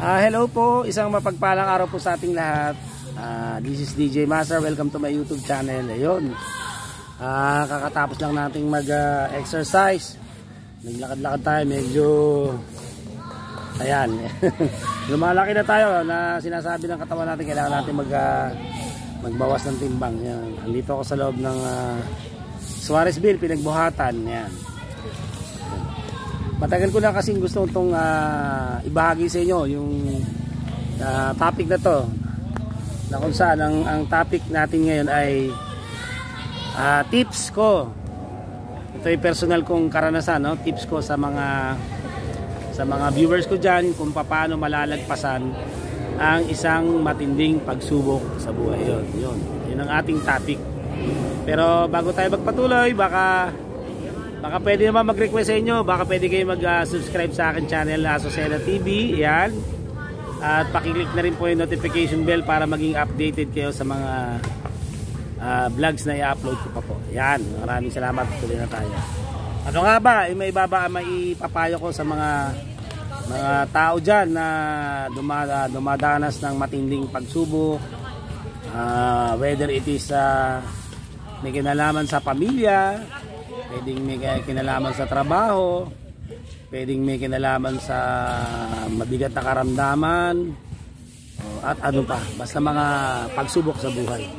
Hello po, isang mapagpalang araw po sa ating lahat. This is DJ Master, welcome to my YouTube channel. Ayun, kakatapos lang nating mag-exercise. Naglakad-lakad tayo, medyo ayan. Lumalaki na tayo na sinasabi ng katawan natin, kailangan natin magbawas ng timbang. Yan. Andito ako sa loob ng Suarezville, Pinagbuhatan. Yan. Matagal ko na kasing gusto itong ibahagi sa inyo yung topic na to, na kung saan ang topic natin ngayon ay tips ko. Ito ay personal kong karanasan, no? Tips ko sa mga viewers ko dyan kung paano malalagpasan ang isang matinding pagsubok sa buhay. Yun ang ating topic. Pero bago tayo magpatuloy, baka pwede naman mag-request sa inyo, baka pwede kayo mag-subscribe sa akin channel na Azucena TV, yan. At pakiclick na rin po yung notification bell para maging updated kayo sa mga vlogs na i-upload ko pa po. Yan, maraming salamat, tuloy na tayo. Ano nga ba, may ipapayo ko sa mga tao dyan na dumadanas ng matinding pagsubok, whether it is may kinalaman sa pamilya, pwedeng may kinalaman sa trabaho, pwedeng may kinalaman sa mabigat na karamdaman, at ano pa, basta mga pagsubok sa buhay.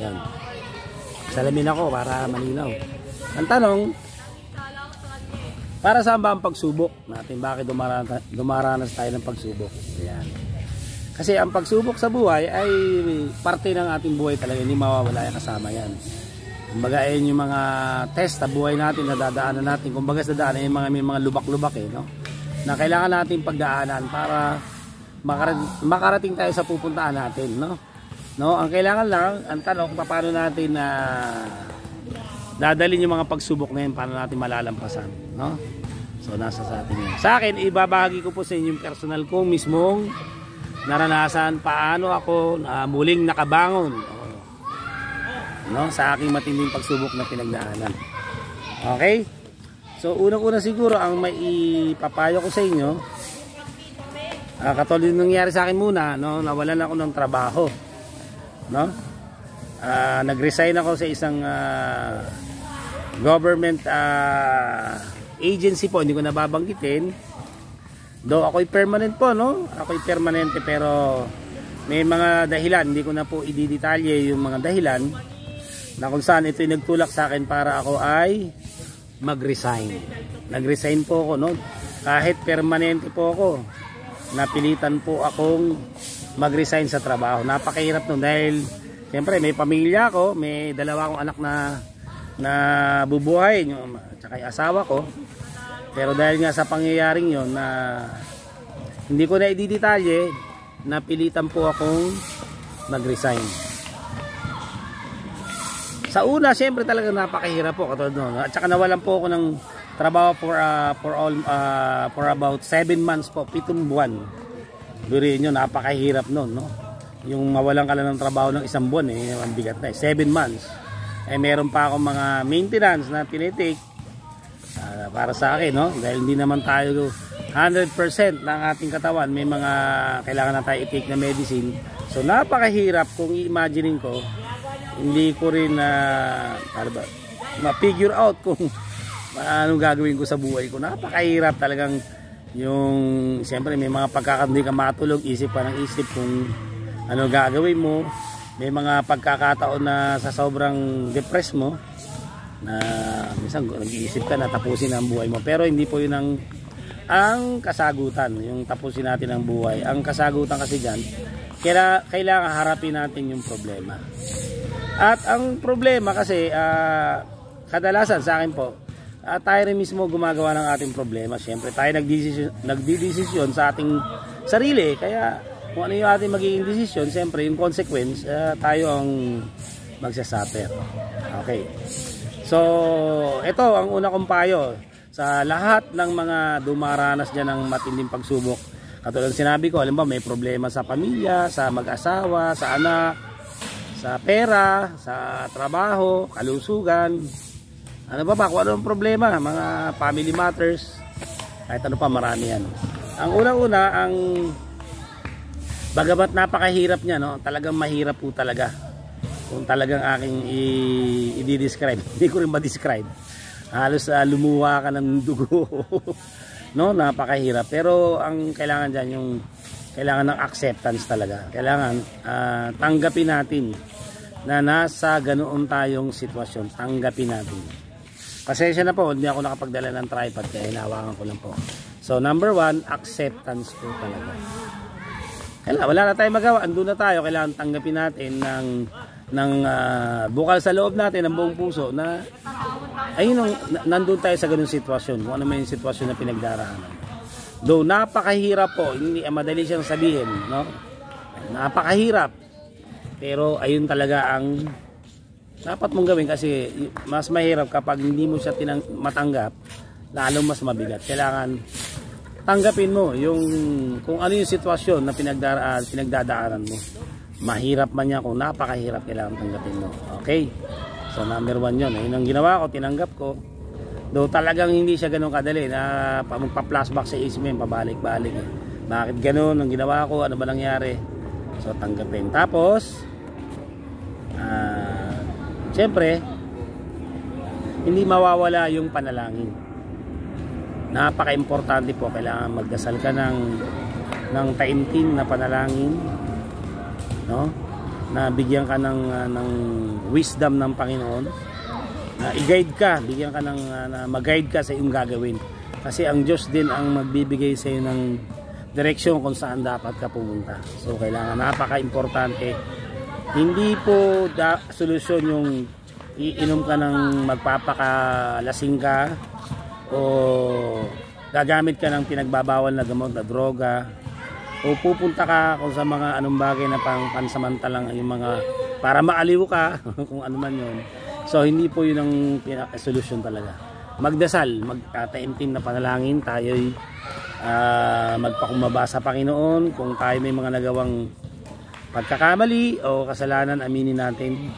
Yan. Salamin ako para malinaw. Ang tanong, para saan ba ang pagsubok natin? Bakit dumaranas tayo ng pagsubok? Yan. Kasi ang pagsubok sa buhay ay parte ng ating buhay talaga, hindi mawawala yan, kasama yan. Kumbaga ayun yung mga test sa buhay natin na dadaanan natin. Kumbaga sa daan ay may mga lubak-lubak na kailangan natin pagdaanan para makarating tayo sa pupuntahan natin, no? Ang kailangan lang, ang tanong, paano natin dadalhin yung mga pagsubok na yun, paano natin malalampasan, no? So nasa sa atin yun. Sa akin, ibabahagi ko po sa inyo yung personal kong mismong naranasan, paano ako muling nakabangon, no, sa aking matinding pagsubok na pinagdaanan. Okay? So unang-una siguro ang may ipapayo ko sa inyo, katulad ng nangyari sa akin muna, no, nawalan ako ng trabaho, no? Nag-resign ako sa isang government agency po, hindi ko nababanggitin. Though ako'y permanent po, no? Ako'y permanente, pero may mga dahilan, hindi ko na po i-detalye yung mga dahilan na kung saan ito'y nagtulak sa akin para ako ay mag-resign. Nag-resign po ako, no? Kahit permanente po ako, napilitan po akong mag-resign sa trabaho. Napakahirap nun dahil siyempre may pamilya ako, may dalawa akong anak na bubuhay, tsaka yung asawa ko. Pero dahil nga sa pangyayaring yon na hindi ko na i-detalye, napilitan po akong mag-resign. Sa una, siyempre talaga napakahirap po, katulad noon. At saka nawalan po ako ng trabaho for about 7 months po, 7 buwan. Duriin nyo, napakahirap noon, no? Yung mawalan ka lang ng trabaho ng 1 buwan, ang bigat na 7 months. Meron pa akong mga maintenance na tinitake para sa akin, no? Dahil hindi naman tayo 100% ng ating katawan, may mga kailangan na tayo i-take na medicine. So napakahirap kung i-imagine ko, hindi ko rin ma-figure out kung anong gagawin ko sa buhay ko. Napakahirap talagang yung, siyempre may mga pagkakataon ka matulog, isip pa ng isip kung ano gagawin mo. May mga pagkakataon na sa sobrang depressed mo, na minsan nag-iisip ka na tapusin ang buhay mo. Pero hindi po yun ang kasagutan, yung tapusin natin ang buhay. Ang kasagutan kasi dyan, kailangan harapin natin yung problema. At ang problema kasi, kadalasan sa akin po, tayo rin mismo gumagawa ng ating problema. Siyempre tayo nagdidesisyon sa ating sarili. Kaya kung ano yung ating magiging desisyon, siyempre yung consequence, tayo ang magsasuffer. Okay. So ito ang una kong payo sa lahat ng mga dumaranas dyan ng matinding pagsubok. Katulad sinabi ko, alam ba, may problema sa pamilya, sa mag-asawa, sa anak, sa pera, sa trabaho, kalusugan, ano ba kung ano ang problema, mga family matters, kahit ano pa, marami yan. Ang unang-una, ang bagamat napakahirap niya, no? Talagang mahirap po talaga. Kung talagang aking i-describe, hindi ko rin ma-describe. Halos lumuha ka ng dugo. No, napakahirap. Pero ang kailangan diyan yung kailangan ng acceptance talaga. Kailangan tanggapin natin na nasa ganoon tayong sitwasyon. Tanggapin natin. Pasensya na po, hindi ako nakapagdala ng tripod kaya hinawakan ko lang po. So number 1, acceptance po talaga. Kailangan, wala na tayong magawa, andun na tayo. Kailangan tanggapin natin ng bukal sa loob natin, ng buong puso na ayun, nandun tayo sa ganung sitwasyon. Kung ano may sitwasyon na pinagdaraanan. Though napakahirap po, hindi madali siyang sabihin, no? Napakahirap. Pero ayun talaga ang dapat mong gawin kasi mas mahirap kapag hindi mo siya matanggap, lalo mas mabigat. Kailangan tanggapin mo yung kung ano yung sitwasyon na pinagdadaanan mo. Mahirap man yan, kung napakahirap, kailangan tanggapin mo. Okay? So number 1 yun. Ayun ang ginawa ko, tinanggap ko. Though talagang hindi siya ganun kadali na magpa-flashback sa isip mo, pabalik-balik. Bakit ganun ang ginawa ko? Ano ba nangyari? So tanggapin. Tapos siyempre hindi mawawala yung panalangin. Napaka-importante po. Kailangan magdasal ka ng taimtim na panalangin, no? Na bigyan ka ng wisdom ng Panginoon, na i-guide ka, bigyan ka na mag-guide ka sa iyong gagawin. Kasi ang Diyos din ang magbibigay sa iyo ng direksyon kung saan dapat ka pumunta. So kailangan, napaka-importante. Hindi po solusyon yung iinom ka ng magpapakalasing ka o gagamit ka ng pinagbabawal na gamot na droga o pupunta ka kung sa mga anong bagay na pansamantalang yung mga para maaliw ka kung ano man yun. So hindi po yun ang solusyon talaga. Magdasal, magkataimtim na panalangin, tayo'y magpakumbaba sa Panginoon. Kung tayo may mga nagawang pagkakamali o kasalanan, aminin natin.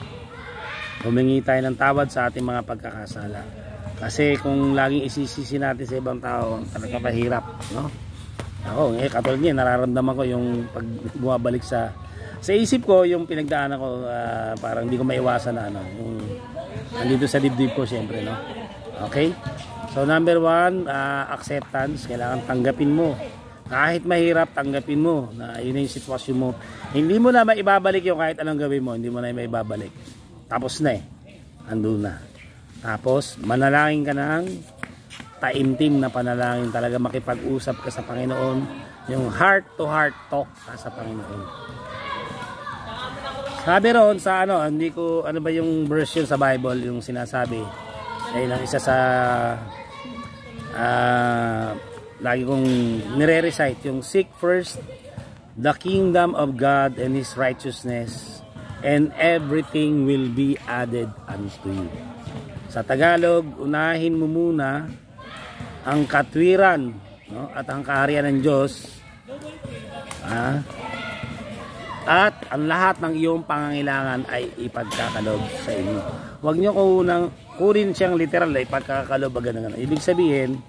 Humingi tayo ng tawad sa ating mga pagkakasala. Kasi kung laging isisisi natin sa ibang tao, talaga mahirap, no? Ako, katulad niya, nararamdaman ko yung pag bumabalik sa isip ko, yung pinagdaanan ko, parang hindi ko maiwasan na yung andito sa dibdib ko, syempre, no? Okay? So number 1, acceptance. Kailangan tanggapin mo. Kahit mahirap, tanggapin mo na yun yung sitwasyon mo. Hindi mo na maibabalik yung kahit anong gawin mo, hindi mo na maibabalik. Tapos na andun na. Tapos manalangin ka ng taimtim na panalangin, talaga makipag-usap ka sa Panginoon, yung heart to heart talk ka sa Panginoon. Sabi ron sa hindi ko ano ba yung version sa Bible yung sinasabi, ay lang isa sa lagi kong nire-recite yung seek first the kingdom of God and His righteousness and everything will be added unto you. Sa Tagalog, unahin mo muna ang katwiran, no, at ang kaharian ng Diyos, at ang lahat ng iyong pangangailangan ay ipagkakalob sa inyo. Huwag nyo kunin siyang literal na ipagkakalob. Ibig sabihin,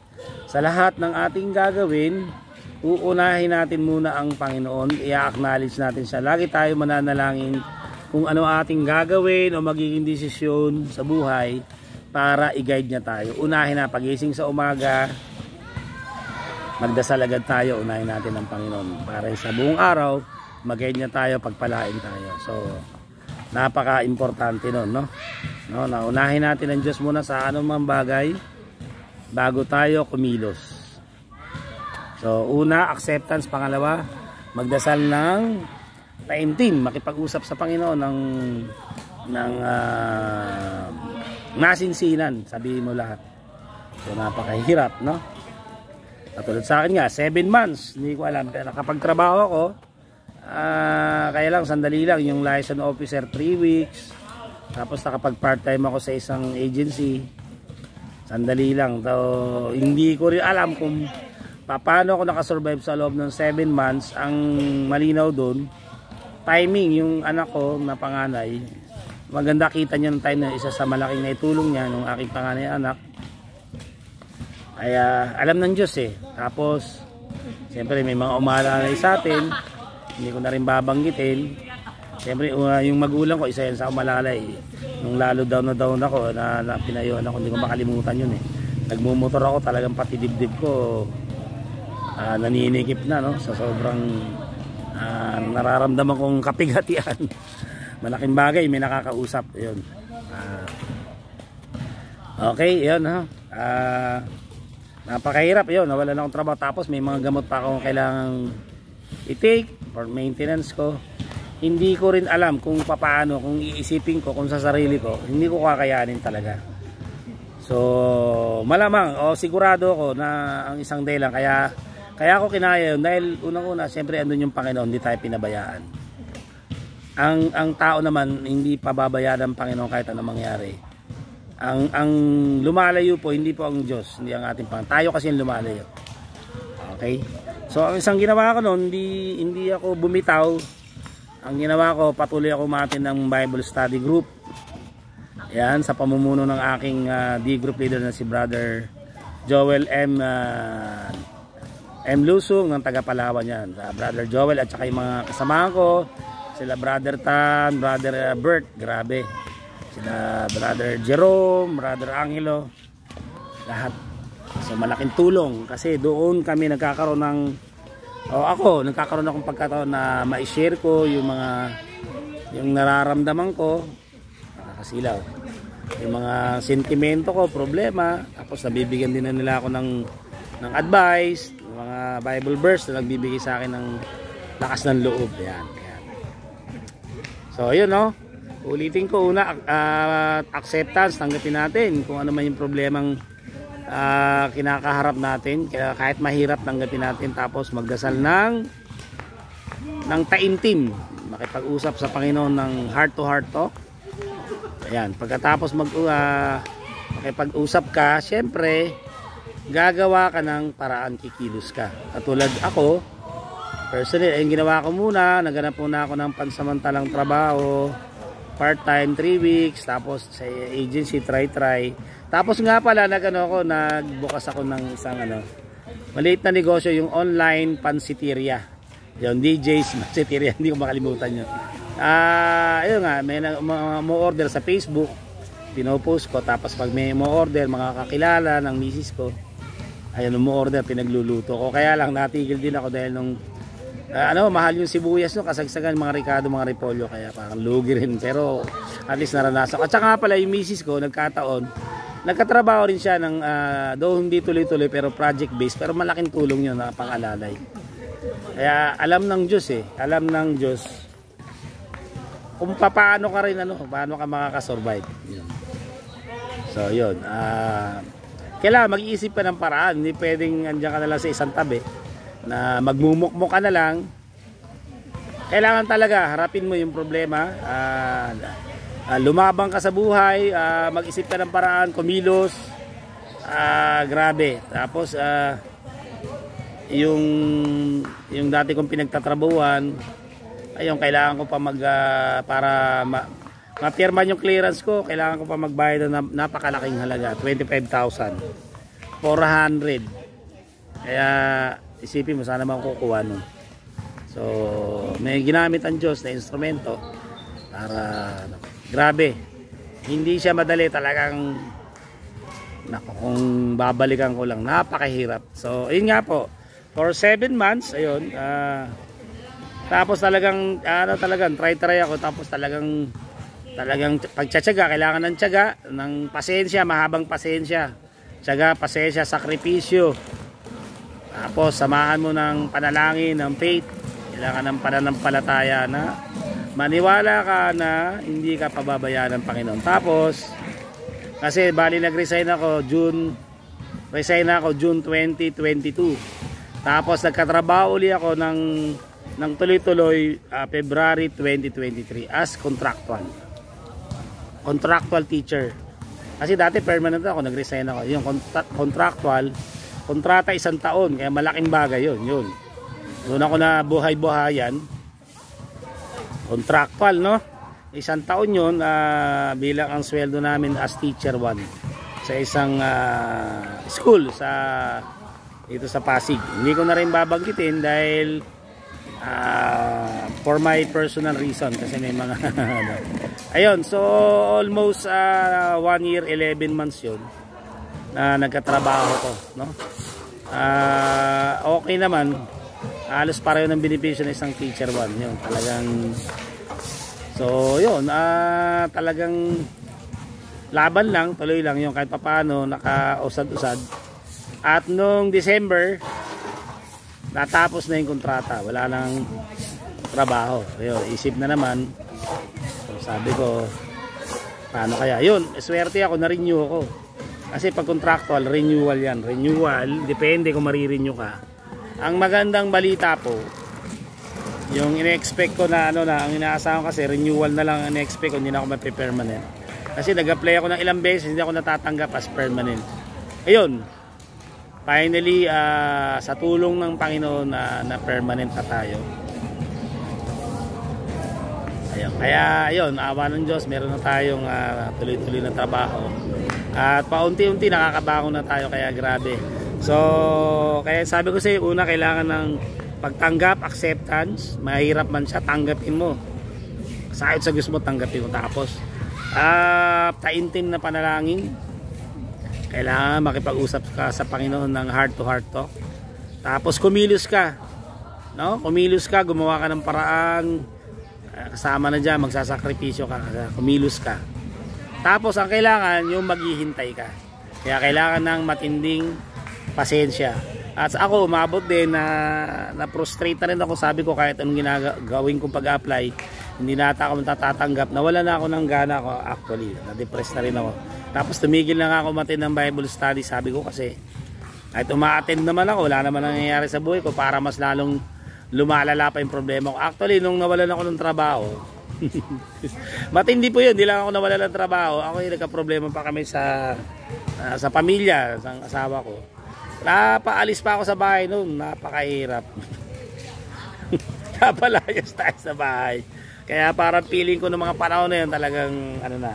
sa lahat ng ating gagawin, uunahin natin muna ang Panginoon, i-acknowledge natin siya. Lagi tayo mananalangin kung ano ating gagawin o magiging desisyon sa buhay para i-guide niya tayo. Unahin na pagising sa umaga, magdasal agad tayo, unahin natin ang Panginoon para sa buong araw mag-guide niya tayo, pagpalain tayo. So napaka-importante nun, no? Na unahin natin ang Diyos muna sa anumang bagay bago tayo kumilos. So una, acceptance. Pangalawa, magdasal ng taimtim, makipag-usap sa Panginoon ng masinsinan, sabihin mo lahat. So napakahirap, no? Katulad sa akin nga, 7 months, hindi ko alam, pero nakapagtrabaho ako, kaya lang, sandali lang, yung license officer 3 weeks, tapos nakapag part-time ako sa isang agency, sandali lang. So hindi ko rin alam kung paano ako nakasurvive sa loob ng 7 months. Ang malinaw doon, timing. Yung anak ko na panganay, maganda kita niya ng time na isa sa malaking naitulong niya nung aking panganay anak. Kaya alam ng Diyos Tapos Siyempre may mga umalalay sa atin, hindi ko na rin babanggitin. Siyempre yung magulang ko, isa yan sa umalalay. Nung lalo down ako, na pinayuhan ako, hindi ko makalimutan yun eh. Nagmumotor ako, talagang pati dibdib ko naninikip na, no? Sa sobrang nararamdaman kong kapighatian. Malaking bagay, may nakakausap. Yun. Okay, yun ha. Napakahirap yun, nawalan akong trabaho. Tapos may mga gamot pa akong kailangang i-take for maintenance ko. Hindi ko rin alam kung paano, kung iisipin ko, kung sa sarili ko, hindi ko kakayanin talaga. So malamang o sigurado ko na ang isang day lang, kaya ako kinaya yun. Dahil unang-una, siyempre andun yung Panginoon, hindi tayo pinabayaan. Ang tao naman, hindi pababayaan ng Panginoon kahit ano mangyari. Ang lumalayo po, hindi po ang Diyos, hindi ang ating Panginoon. Tayo kasi yung lumalayo. Okay? So ang isang ginawa ko noon, hindi ako bumitaw. Ang ginawa ko, patuloy ako umattend ng Bible study group. Yan, sa pamumuno ng aking D-group leader na si Brother Joel M. Lusong ng taga Palawan yan. Brother Joel at saka yung mga kasamahan ko, sila Brother Tan, Brother Bert, grabe. Sila Brother Jerome, Brother Angelo, lahat. So malaking tulong kasi doon kami nagkakaroon ng nagkakaroon akong pagkataon na ma-share ko yung nararamdaman ko, nakakasilaw. Yung mga sentimento ko, problema, tapos nabibigyan din na nila ako ng advice, mga Bible verse na nagbibigay sa akin ng lakas ng loob. Yan. So ayun, no. Ulitin ko, una acceptance, tanggapin natin kung ano man yung problemang kinakaharap natin, kahit mahirap tanggapin natin, tapos magdasal ng taimtim, makipag-usap sa Panginoon ng heart to heart talk. Ayan, pagkatapos makipag-usap ka, syempre gagawa ka ng paraan, kikilos ka. Katulad ako, personally, yung ginawa ko muna, naganap muna ako ng pansamantalang trabaho, part-time, 3 weeks, tapos sa agency, try. Tapos nga pala, nagbukas ako ng isang maliit na negosyo, yung online pansiteria. Yung DJ's pansiteria, hindi ko makalimutan yun. Ayun nga, may mo-order sa Facebook, pinopost ko, tapos pag may mo-order, mga kakilala ng misis ko, ayun, mo-order, pinagluluto ko. Kaya lang, natigil din ako dahil nung mahal yung sibuyas, no, kasagsagan, mga ricado, mga repolyo, kaya parang lugi rin, pero at least naranasan. At saka pala yung misis ko, nagkatrabaho rin siya ng though hindi tuloy-tuloy, pero project based, pero malaking tulong yun na pang-alalay. Kaya alam ng Diyos alam ng Diyos kung paano ka rin, paano ka makakasurvive. Yun. So yun, kailangan mag-iisip ka ng paraan, hindi pwedeng andyan ka na lang sa isang tabi na magmumukmuk ka na lang. Kailangan talaga harapin mo yung problema, lumabang ka sa buhay, mag-isip ka ng paraan, kumilos, grabe. Tapos yung dati kong pinagtatrabuhan, ayun, kailangan ko pa para ma-firman yung clearance ko, kailangan ko pa magbayad ng napakalaking halaga, 25,400. Kaya isipin mo, sana makukuha nun. So may ginamit ang Diyos na instrumento para grabe, hindi siya madali talagang, kung babalikan ko lang, napakahirap. So yun nga po, for 7 months, ayun, tapos talagang try ako, tapos talagang pagtsatsaga, kailangan ng tiyaga, ng pasensya, mahabang pasensya, tiyaga, pasensya, sakripisyo. Tapos samahan mo ng panalangin, ng faith. Kailangan ng pananampalataya na maniwala ka na hindi ka pababayaan ng Panginoon. Tapos kasi bali nag-resign ako June 2022. Tapos nagkatrabaho uli ako ng tuloy-tuloy February 2023 as contractual teacher. Kasi dati permanent ako, nag-resign ako. Yung kontrata 1 taon, kaya malaking bagay yun. Doon ako na buhay-buhayan. Contractual, no? 1 taon yun, bilang ang sweldo namin as teacher 1 sa isang school sa dito sa Pasig. Hindi ko na rin babanggitin dahil for my personal reason kasi may mga ano. Ayun, so almost 1 year 11 months yun na nagkatrabaho ko, no? Okay naman, halos pareho ng benepisyo ng isang teacher 1 yun, talagang so yun, talagang laban lang, tuloy lang yung kahit papaano nakausad-usad. At nung December natapos na yung kontrata, wala nang trabaho. Ayun, isip na naman, so sabi ko paano kaya, yun, swerte ako, na-renew ako kasi pag contractual, renewal yan, depende kung marirenew ka. Ang magandang balita po, yung ine-expect ko na ano na, ang inaasahan kasi renewal na lang ang ine-expect ko, hindi na ako mape-permanent kasi nag-apply ako ng ilang beses, hindi ako natatanggap as permanent. Ayun, finally sa tulong ng Panginoon na permanent na tayo. Ayun, kaya ayun, awa ng Diyos, meron na tayong tuloy-tuloy na trabaho at paunti-unti nakakabangon na tayo, kaya grabe. So kaya sabi ko sa iyo, una kailangan ng pagtanggap, acceptance. Mahirap man siya, tanggapin mo. Sayot sa gusto mo, tanggapin mo. Tapos taimtim na panalangin. Kailangan makipag-usap ka sa Panginoon ng heart to heart talk. Tapos kumilos ka, no? Kumilos ka, gumawa ka ng paraan, kasama na dyan, magsasakripisyo ka, kumilos ka. Tapos ang kailangan yung maghihintay ka. Kaya kailangan ng matinding pasensya. At ako umabot din na frustrate na rin ako. Sabi ko kahit anong ginagawin kong pag-apply, hindi na ako matatanggap. Nawala na ako ng gana ko actually. Na-depress na rin ako. Tapos tumigil na nga ako umattend ng Bible study. Sabi ko kasi kahit uma-attend naman ako, wala naman nangyayari sa buhay ko para mas lalong lumalala pa yung problema ko. Actually nung nawalan ako ng trabaho, matindi po yun, hindi lang ako nawalan ng trabaho. Ako yung nagka-problema pa kami sa pamilya, sa asawa ko. Napaalis pa ako sa bahay noon, napakahirap. Napalayas tayo sa bahay. Kaya parang feeling ko ng mga panahon na yun talagang ano na,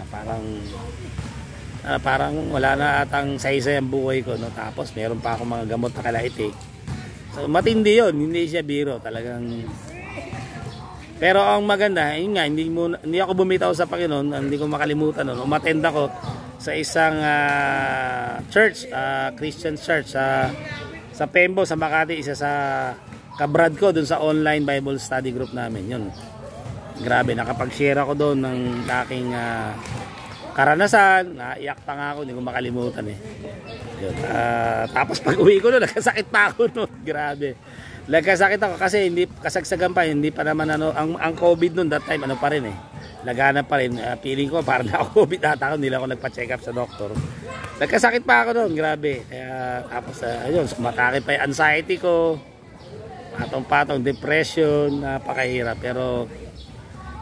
parang wala na atang saysay ang buhay ko, no? Tapos meron pa akong mga gamot na kalaitik. So matindi yun, hindi siya biro talagang. Pero ang maganda, yun nga, hindi ako bumitaw sa Panginoon, hindi ko makalimutan noon. Umattend ako sa isang church, Christian church sa Pembo, sa Makati, isa sa kabrad ko dun sa online Bible study group namin. Yun, grabe, nakapag-share ako doon ng aking karanasan, naiyak pa nga ako, hindi ko makalimutan eh. Yun. Tapos pag uwi ko noon, nagkasakit pa ako noon, grabe. Nagkasakit ako kasi hindi kasagsagan pa, hindi pa naman ano, ang COVID noon that time ano pa rin eh. Lagana pa rin, feeling ko parang ako COVID ata ako, hindi lang ako nagpa-check up sa doktor. Nagkasakit pa ako noon, grabe. Kaya tapos ayun, sumatake pa yung anxiety ko, patong-patong depression, napakahirap. Pero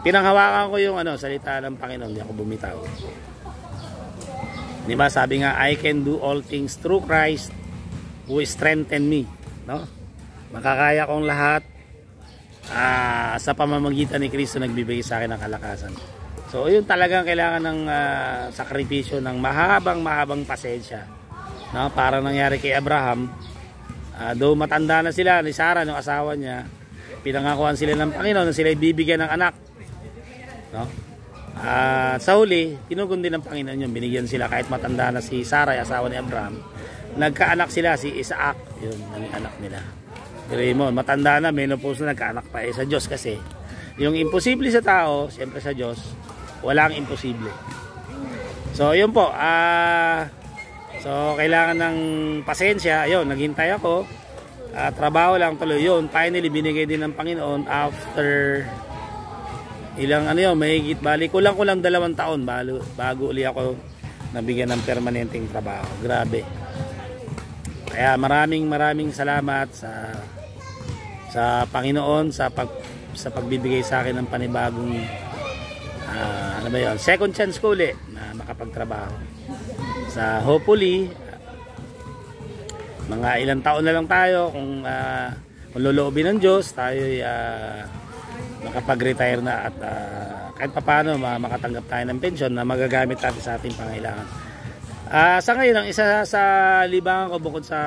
pinanghawakan ko yung salita ng Panginoon, hindi ako bumitaw. Di ba sabi nga, I can do all things through Christ who strengthen me, no? Makakaya kong lahat sa pamamagitan ni Kristo nagbibigay sa akin ng kalakasan. So yun talagang kailangan ng sakripisyo, ng mahabang pasensya, no? Para nangyari kay Abraham, though matanda na sila ni Sarah, ng asawa niya, pinangakuan sila ng Panginoon na sila bibigyan ng anak, no? Sa huli, tinugon din ng Panginoon yun, binigyan sila kahit matanda na si Sarah, asawa ni Abraham. Nagkaanak sila, si Isaac, yun ang anak nila. Pero mo, matanda na, menopause na, nagkaanak pa sa Diyos kasi yung imposible sa tao, siyempre sa Diyos walang imposible. So yun po, so kailangan ng pasensya. Ayun, naghintay ako, trabaho lang tuloy yun. Finally binigay din ng Panginoon after ilang mahigit, bali kulang 2 taon bago uli ako nabigyan ng permanenteng trabaho. Grabe. Kaya maraming salamat sa Panginoon sa pagbibigay sa akin ng panibagong second chance ko ulit na makapagtrabaho. Sa hopefully mga ilang taon na lang tayo kung loloobin ng Diyos, tayo makapag-retire na at kahit papaano makatanggap tayo ng pensyon na magagamit natin sa ating pangailangan. Sa ngayon, ang isa sa libangan ko bukod sa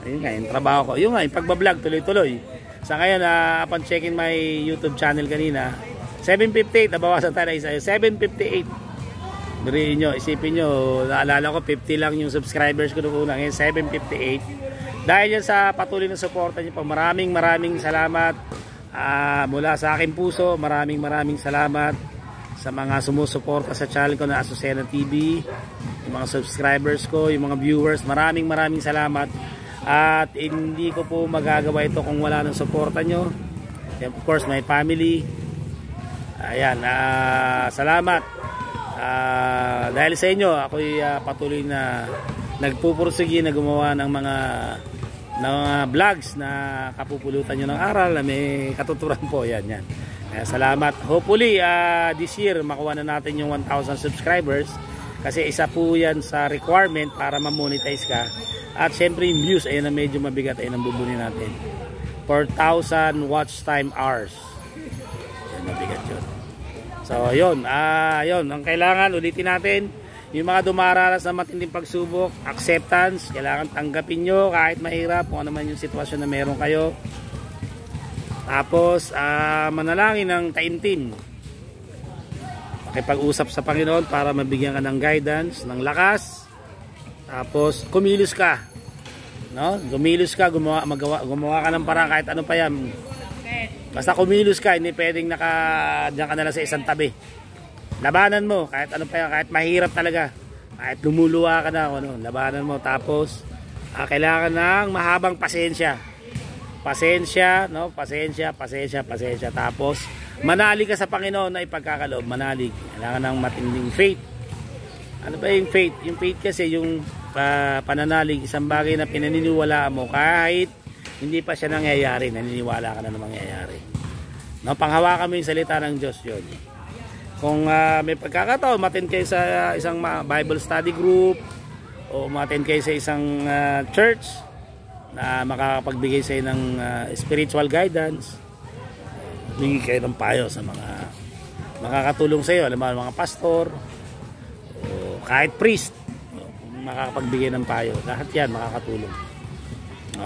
yun nga, yung trabaho ko, yung nga, yung pagbablog tuloy-tuloy. Sa ngayon, upon checking my YouTube channel kanina, 758, nabawasan tayo na isa, 758. Biriin nyo, isipin nyo, naalala ko 50 lang yung subscribers ko noong una, ngayon 758. Dahil yan sa patuloy na suporta nyo po, maraming salamat mula sa aking puso, maraming salamat sa mga sumusuporta sa channel ko na Azucena TV, yung mga subscribers ko, yung mga viewers, maraming salamat. At hindi ko po magagawa ito kung wala ng suporta nyo. And of course, my family. Ayan, salamat. Dahil sa inyo, ako'y patuloy na nagpupursige na gumawa ng mga vlogs na kapupulutan nyo ng aral na may katuturan po. Yan. Salamat. Hopefully, this year, makuha na natin yung 1,000 subscribers. Kasi isa po yan sa requirement para ma-monetize ka. At syempre yung views, ayun na medyo mabigat, ayun ang bubunin natin. 4,000 watch time hours. Yan, mabigat yun. So, yun. Ang kailangan, ulitin natin. Yung mga dumaranas na matinding pagsubok, acceptance, kailangan tanggapin nyo kahit mahirap kung ano man yung sitwasyon na meron kayo. Tapos, manalangin ng taimtim. Pakipag-usap sa Panginoon para mabigyan ka ng guidance, ng lakas. Tapos, kumilos ka. No? Kumilos ka, gumawa ka ng parang kahit ano pa yan. Basta kumilos ka, hindi pwedeng diyan ka na lang sa isang tabi. Labanan mo, kahit ano pa yan, kahit mahirap talaga. Kahit lumuluwa ka na, labanan mo. Tapos, kailangan ng mahabang pasensya. Pasensya. Tapos, manalig ka sa Panginoon na ipagkakaloob. Manalig. Kailangan ng matinding faith. Ano ba yung faith? Yung faith kasi yung pananalig, isang bagay na pinaniniwalaan mo kahit hindi pa siya nangyayari, naniniwala ka na mangyayari. No, panghawakan mo yung salita ng Diyos yun. Kung may pagkakataon, ma-attend kayo sa isang Bible study group o ma-attend kayo sa isang church na makakapagbigay sa ng spiritual guidance, humingi kayo ng payo sa mga makakatulong sa iyo, alam mo, mga pastor o kahit priest, makakapagbigay ng payo. Lahat yan makakatulong.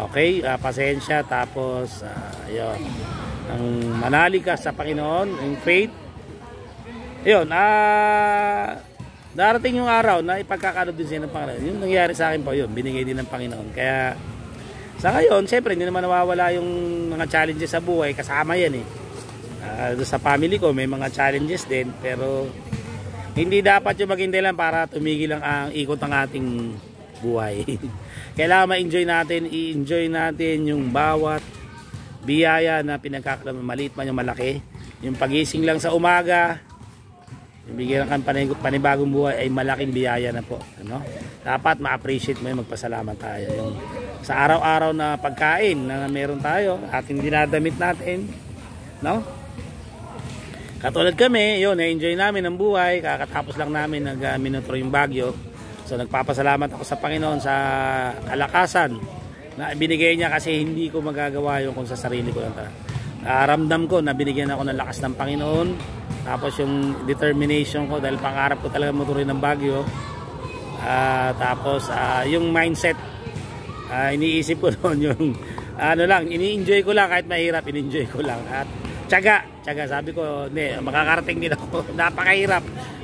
Okay, pasensya. Tapos yun, ang manalig ka sa Panginoon, yung faith. Yun, darating yung araw na ipagkakalob din siya ng Panginoon. Yung nangyari sa akin po, yun, binigay din ng Panginoon. Kaya sa ngayon, siyempre hindi naman nawawala yung mga challenges sa buhay, kasama yan eh. Sa family ko may mga challenges din, pero hindi dapat yung maging dahilan para tumigil lang ang ikot ng ating buhay. Kailangan ma-enjoy natin, i-enjoy natin yung bawat biyaya na pinagkakalaman, maliit man yung malaki. Yung pagising lang sa umaga, yung bigyan kang panibagong buhay ay malaking biyaya na po. Ano? Dapat ma-appreciate mo yung magpasalamat tayo. Yung sa araw-araw na pagkain na meron tayo, ating dinadamit natin, no? Katulad kami, yun, na-enjoy namin ang buhay, kakatapos lang namin nag-minutro yung bagyo. So nagpapasalamat ako sa Panginoon sa kalakasan na binigay niya, kasi hindi ko magagawa yung kung sa sarili ko lang. Ramdam ko na binigyan ako ng lakas ng Panginoon. Tapos yung determination ko, dahil pangarap ko talaga motorin ng bagyo. Tapos yung mindset, iniisip ko noon yung ano lang, ini-enjoy ko lang kahit mahirap, ini-enjoy ko lang. At tiyaga, sabi ko, hindi, makakarating din ako. Napakahirap.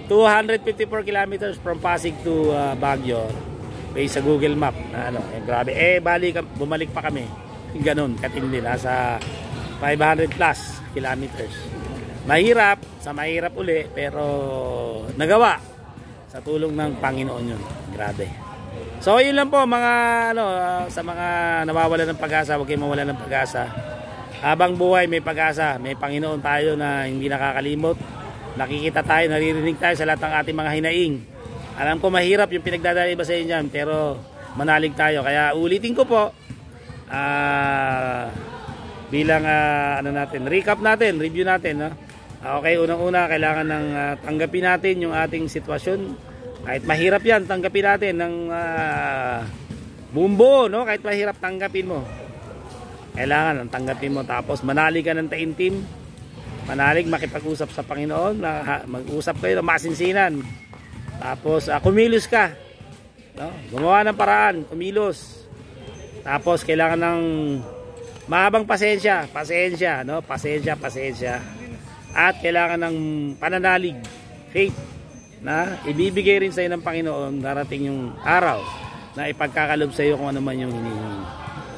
254 kilometers from Pasig to Baguio based sa Google Map na ano, grabe. Bumalik pa kami. Ganon, katindi, nasa 500 plus kilometers. Mahirap, sa mahirap uli, pero nagawa sa tulong ng Panginoon yun. Grabe. So yun lang po mga sa mga nawawalan ng pag-asa, huwag kayong mawalan ng pag-asa. Habang buhay may pag-asa, may Panginoon tayo na hindi nakakalimot. Nakikita tayo, naririnig tayo sa lahat ng ating mga hinaing. Alam ko mahirap yung pinagdadaanan iba sa inyo dyan, pero manalig tayo. Kaya ulitin ko po, bilang recap natin, review natin. No? Okay, unang-una, kailangan ng tanggapin natin yung ating sitwasyon. Kahit mahirap yan, tanggapin natin ng bumbo, no? Kahit mahirap, tanggapin mo. Kailangan ng tanggapin mo. Tapos manalig ka ng taimtim. Manalig, makipag-usap sa Panginoon, mag-usap kayo ng masinsinan. Tapos kumilos ka. no? Gumawa ng paraan, kumilos. Tapos kailangan ng mahabang pasensya, no? Pasensya. At kailangan ng pananalig, faith, na ibibigay rin sa iyo ng Panginoon darating yung araw na ipagkakalob sa iyo kung ano man yung hinihingi.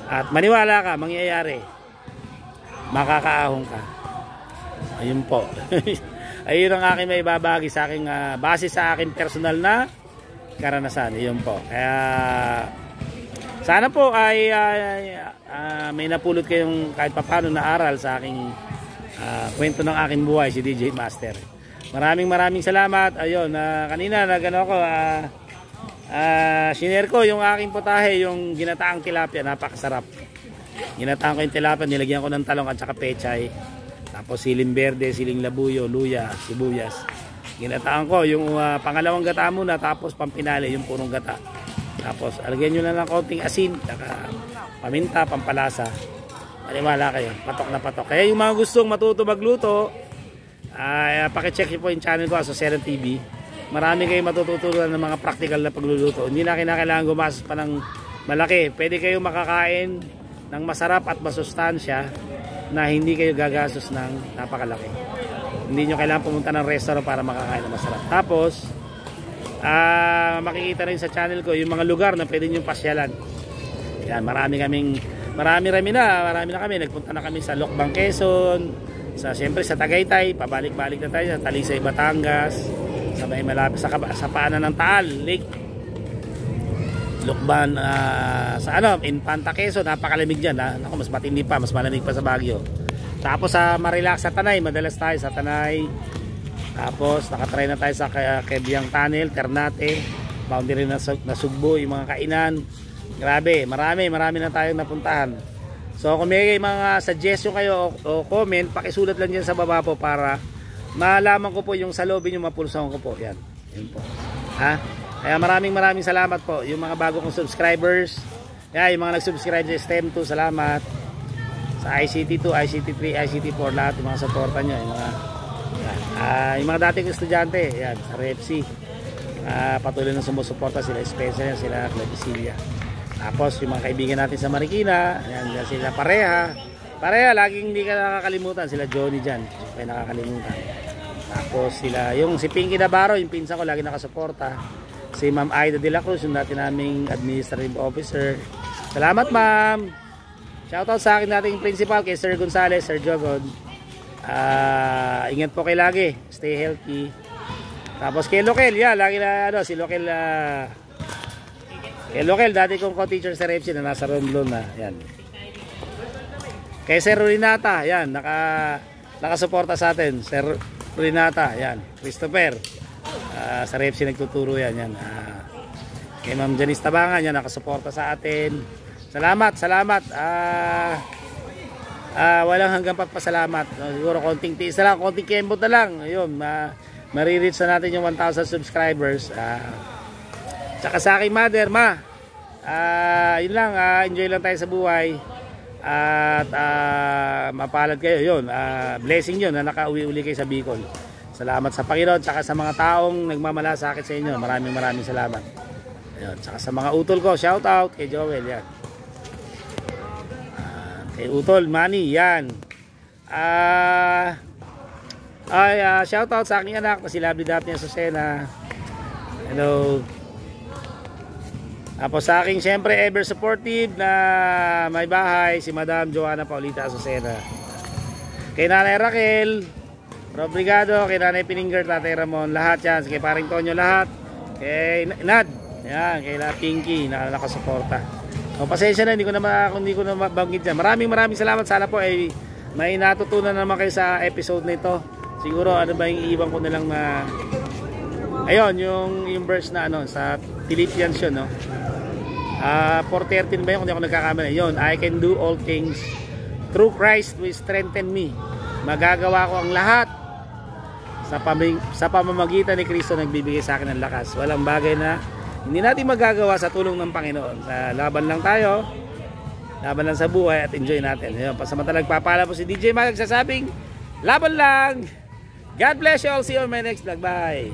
At maniwala ka, mangyayari. Makakaahon ka. Ayun po. Ayun ang aking may babagi sa aking base sa aking personal na karanasan. Ayun po. Kaya sana po ay may napulot kayong kahit papano na aral sa aking kwento ng aking buhay, si DJ Master. Maraming salamat. Ayun, kanina nagano ako shinare ko yung aking putahe, yung ginataang tilapia, napakasarap. Ginataang ko yung tilapia, nilagyan ko ng talong at saka pechay. Tapos siling berde, siling labuyo, luya, sibuyas. Ginataan ko yung pangalawang gata muna, tapos pampinali yung punong gata. Tapos alagyan nyo na ng konting asin, saka paminta, pampalasa. Maniwala kayo, patok na patok. Kaya yung mga gustong matuto magluto, pakicheck nyo po yung channel ko, Asocena TV. Marami kayong matututunan ng mga practical na pagluluto. Hindi na kinakailangan gumastos pa ng malaki. Pwede kayong makakain ng masarap at masustansya na hindi kayo gagastos ng napakalaki. Hindi nyo kailangan pumunta ng restaurant para makakain ng masarap. Tapos makikita rin sa channel ko yung mga lugar na pwede nyo pasyalan. Yan, marami na kami. Nagpunta na kami sa Lokbang, Quezon, siyempre sa Tagaytay, pabalik-balik na tayo sa Talisay, Batangas, sa may malapit sa paanan ng Taal Lake. Lukban sa Infanta, Quezon, napakalamig diyan. Naku, mas matindi pa, mas malamig pa sa Baguio. Tapos sa Marilac, sa Tanay, madalas tayo sa Tanay. Tapos nakatry na tayo sa Kebyang Tunnel, Ternate, boundary na Sugbo, yung mga kainan. Grabe, marami na tayong napuntahan. So kung may mga suggestion kayo o comment, pakisulat lang diyan sa baba po para malaman ko po yung salobin yung mapulsahan ko po. Yan po. Kaya maraming salamat po yung mga bago kong subscribers. Yung mga nag-subscribe sa STEM2, salamat. Sa ICT2, ICT3, ICT4, lahat yung mga supportan nyo. Yung mga dating estudyante, yan, sa REPSI. Patuloy na sumusuporta sila, Spencer, sila Claudicilia. Tapos yung mga kaibigan natin sa Marikina, yan, sila pareha, laging hindi ka nakakalimutan. Sila Johnny dyan, hindi nakakalimutan. Tapos sila, si Pinky Navarro, yung pinsan ko, lagi nakasuporta. Si Ma'am Aida de la Cruz, yung dati naming administrative officer. Salamat, ma'am. Shoutout sa akin nating principal, kay Sir Gonzales, Sir Jogod. Ingat po kayo lagi, stay healthy. Tapos kay Lokel, lagi na si Lokel, kay Lokel, dati kong co-teacher sa REPSI na nasa Romblon na, yan. Kay Sir Rinata, yan, nakasuporta sa atin, Sir Rinata, yan. Christopher, sa REPSI nagtuturo yan, yan. Kay Ma'am Janice Tabangan, yan, nakasuporta sa atin. Salamat. Walang hanggang pagpasalamat. Siguro konting tiis na lang, konting kembot na lang. Ayun, marireach na natin yung 1,000 subscribers. Tsaka sa aking mother, yun lang, enjoy lang tayo sa buhay. At mapalad kayo, yun. Blessing yun na nakauwi-uli kayo sa Bicol. Salamat sa Panginoon, tsaka sa mga taong nagmamalasakit sa inyo. Maraming salamat. Ayun, tsaka sa mga utol ko, shout out kay Joel, yan. Kay Utol, Manny, yan. Shout out sa aking anak na si Lovely Daphne Asocena. Hello. Tapos sa aking siyempre ever supportive na may bahay, si Madam Joanna Paulita Asocena. Kay Nanay Raquel, Rob Brigado, kay Nanay Pininger, Tatay Ramon, lahat yan. Kay Paring Tonyo, lahat. Kay Nad, yan, kay La Pinky, nakasuporta. So, pasensya na, hindi ko na mabanggit dyan. Maraming salamat. Sana po ay may natutunan naman kayo sa episode na ito. Siguro ano ba yung iiwan ko na lang na ayun, yung verse na sa Philippians yun, no? 4:13 ba yun kung di ako nagkakamali? Yun, I can do all things through Christ who strengthen me. Magagawa ko ang lahat sa pamamagitan ni Kristo nagbibigay sa akin ng lakas. Walang bagay na hindi natin magagawa sa tulong ng Panginoon. Laban lang tayo, laban lang sa buhay at enjoy natin. Ayun, pasamantalang papala po si DJ Mag, nagsasabing laban lang. God bless you all. See you on my next vlog. Bye.